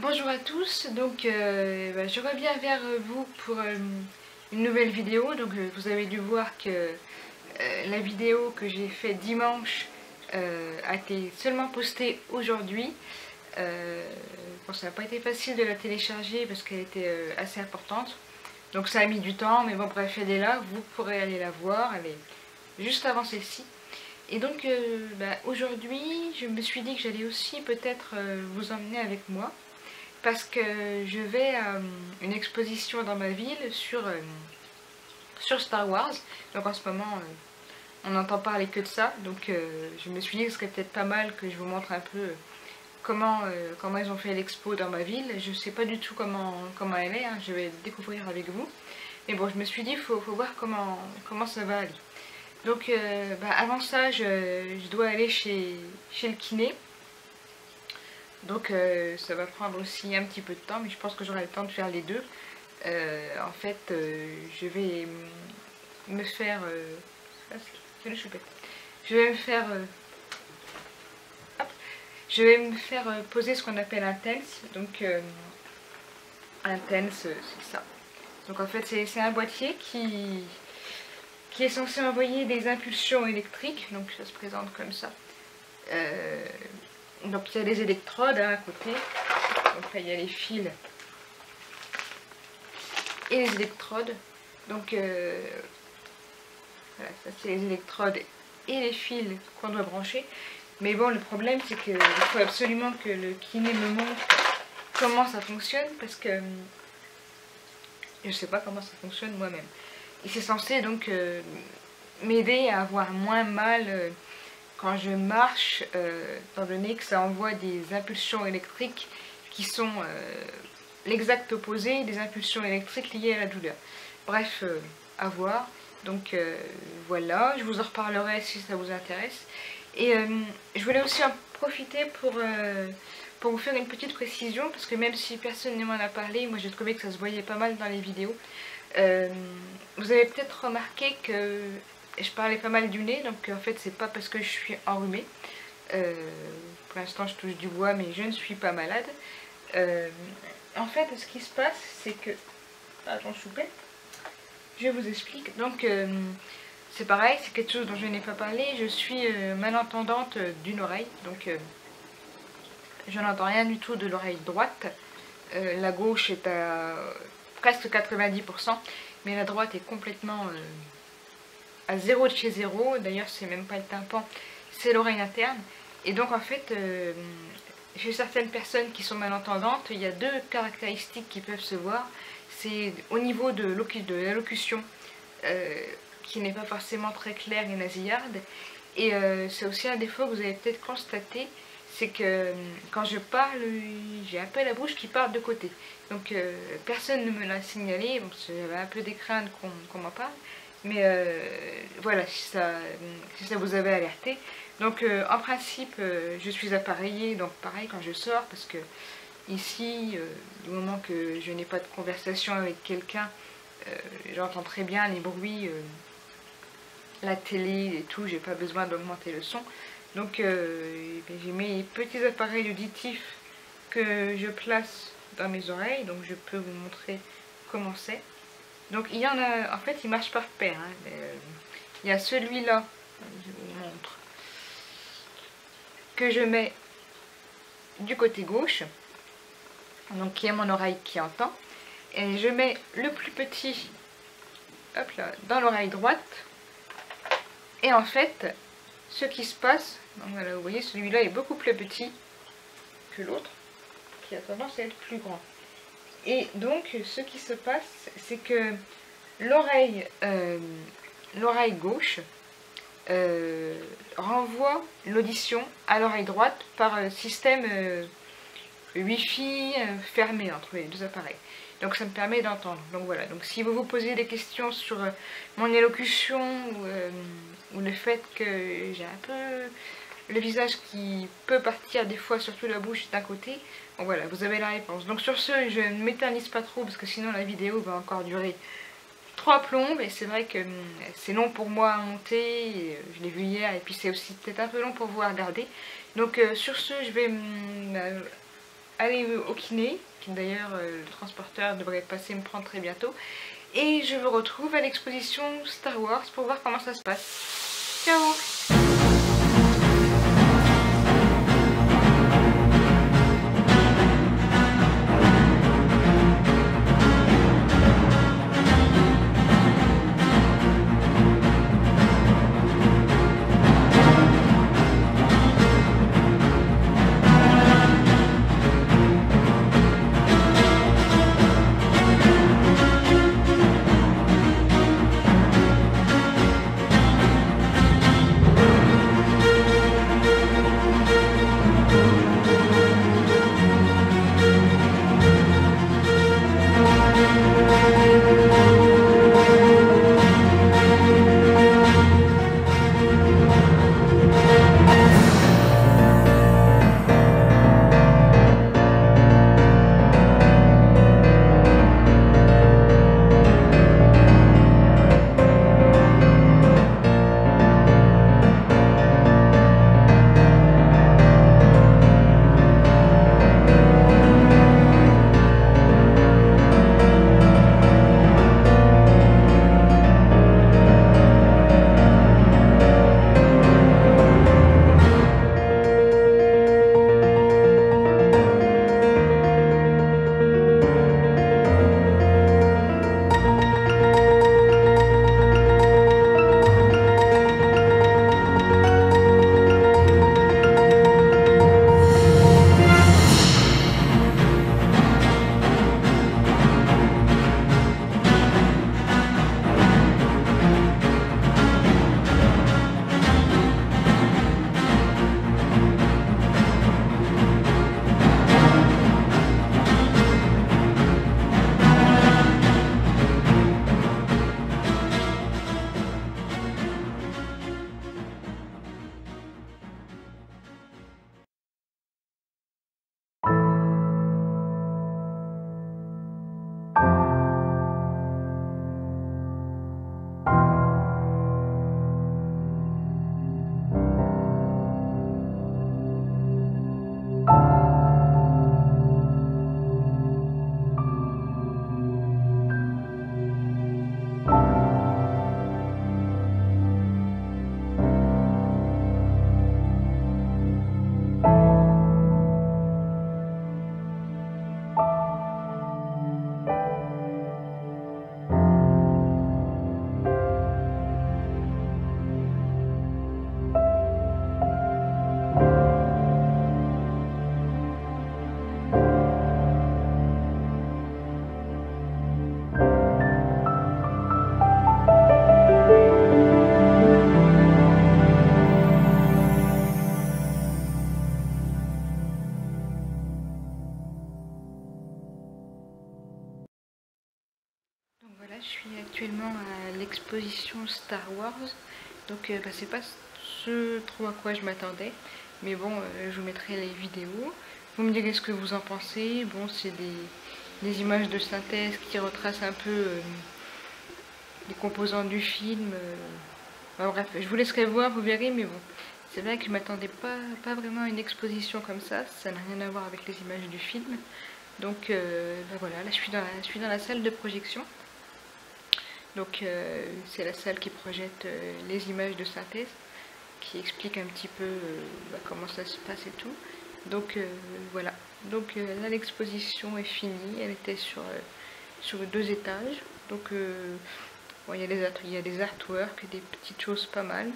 Bonjour à tous, donc je reviens vers vous pour une nouvelle vidéo. Donc vous avez dû voir que la vidéo que j'ai faite dimanche a été seulement postée aujourd'hui. Bon, ça n'a pas été facile de la télécharger parce qu'elle était assez importante. Donc ça a mis du temps, mais bon bref, elle est là, vous pourrez aller la voir, elle est juste avant celle-ci. Et donc aujourd'hui, je me suis dit que j'allais aussi peut-être vous emmener avec moi. Parce que je vais à une exposition dans ma ville sur Star Wars. Donc en ce moment, on n'entend parler que de ça. Donc je me suis dit que ce serait peut-être pas mal que je vous montre un peu comment ils ont fait l'expo dans ma ville. Je ne sais pas du tout comment elle est, hein. Je vais découvrir avec vous. Mais bon, je me suis dit, il faut voir comment ça va aller. Donc avant ça, je dois aller chez le kiné. Donc ça va prendre aussi un petit peu de temps, mais je pense que j'aurai le temps de faire les deux. En fait, je vais me faire... c'est le choupette. Je vais me faire... hop, je vais me faire poser ce qu'on appelle un TENS. Donc un TENS, c'est ça. Donc en fait, c'est un boîtier qui est censé envoyer des impulsions électriques. Donc ça se présente comme ça. Donc il y a des électrodes à côté, donc là il y a les fils et les électrodes. Donc voilà, ça c'est les électrodes et les fils qu'on doit brancher. Mais bon, le problème c'est qu'il faut absolument que le kiné me montre comment ça fonctionne, parce que je ne sais pas comment ça fonctionne moi-même. Et c'est censé donc m'aider à avoir moins mal quand je marche, étant donné que ça envoie des impulsions électriques qui sont l'exact opposé des impulsions électriques liées à la douleur. Bref, à voir. Donc voilà, je vous en reparlerai si ça vous intéresse. Et je voulais aussi en profiter pour vous faire une petite précision, parce que même si personne ne m'en a parlé, moi j'ai trouvé que ça se voyait pas mal dans les vidéos. Vous avez peut-être remarqué que je parlais pas mal du nez, donc en fait c'est pas parce que je suis enrhumée. Pour l'instant je touche du bois, mais je ne suis pas malade. En fait ce qui se passe c'est que... Attends, choupette. Je vous explique. Donc c'est pareil, c'est quelque chose dont je n'ai pas parlé. Je suis malentendante d'une oreille, donc je n'entends rien du tout de l'oreille droite. La gauche est à presque 90%, mais la droite est complètement à 0 de chez 0. D'ailleurs c'est même pas le tympan, c'est l'oreille interne. Et donc en fait chez certaines personnes qui sont malentendantes, il y a deux caractéristiques qui peuvent se voir. C'est au niveau de l'allocution qui n'est pas forcément très claire et nasillarde. Et c'est aussi un défaut que vous avez peut-être constaté, c'est que quand je parle, j'ai un peu la bouche qui part de côté. Donc personne ne me l'a signalé, bon, j'avais un peu des craintes qu'on m'en parle. Mais voilà, si ça vous avait alerté. Donc en principe, je suis appareillée, donc pareil quand je sors, parce que ici, du moment que je n'ai pas de conversation avec quelqu'un, j'entends très bien les bruits, la télé et tout, j'ai pas besoin d'augmenter le son. Donc j'ai mes petits appareils auditifs que je place dans mes oreilles, donc je peux vous montrer comment c'est. Donc il y en a, en fait ils marchent par paire, hein. Il y a celui-là, je vous montre, que je mets du côté gauche, donc qui est mon oreille qui entend, et je mets le plus petit, hop là, dans l'oreille droite. Et en fait, ce qui se passe, donc voilà, vous voyez, celui-là est beaucoup plus petit que l'autre, qui a tendance à être plus grand. Et donc, ce qui se passe, c'est que l'oreille gauche renvoie l'audition à l'oreille droite par un système Wi-Fi fermé entre les deux appareils. Donc ça me permet d'entendre. Donc voilà, donc si vous vous posez des questions sur mon élocution ou le fait que j'ai un peu le visage qui peut partir des fois, surtout la bouche d'un côté, bon voilà, vous avez la réponse. Donc sur ce, je ne m'éternise pas trop parce que sinon la vidéo va encore durer 3 plombes, et c'est vrai que c'est long pour moi à monter, et, je l'ai vu hier, et puis c'est aussi peut-être un peu long pour vous à regarder. Donc sur ce, je vais aller au kiné, qui d'ailleurs le transporteur devrait passer me prendre très bientôt. Et je vous retrouve à l'exposition Star Wars pour voir comment ça se passe. Ciao! Voilà, je suis actuellement à l'exposition Star Wars, donc c'est pas ce trop à quoi je m'attendais, mais bon, je vous mettrai les vidéos, vous me direz ce que vous en pensez. Bon, c'est des images de synthèse qui retracent un peu les composants du film, enfin, bref, je vous laisserai voir, vous verrez, mais bon, c'est vrai que je m'attendais pas vraiment à une exposition comme ça n'a rien à voir avec les images du film, donc voilà, là je suis dans la salle de projection. Donc c'est la salle qui projette les images de synthèse, qui explique un petit peu comment ça se passe et tout. Donc voilà, donc là l'exposition est finie, elle était sur 2 étages. Donc bon, il y a des artworks, des petites choses pas mal.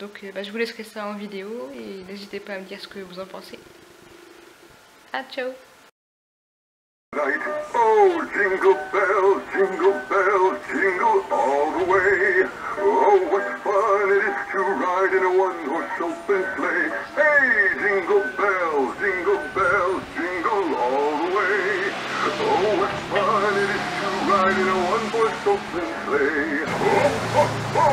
Donc je vous laisserai ça en vidéo et n'hésitez pas à me dire ce que vous en pensez. Ah, ciao! Oh, jingle bells, jingle all the way. Oh, what fun it is to ride in a one-horse open sleigh. Hey, jingle bells, jingle all the way. Oh, what fun it is to ride in a one-horse open sleigh. Oh, oh, oh.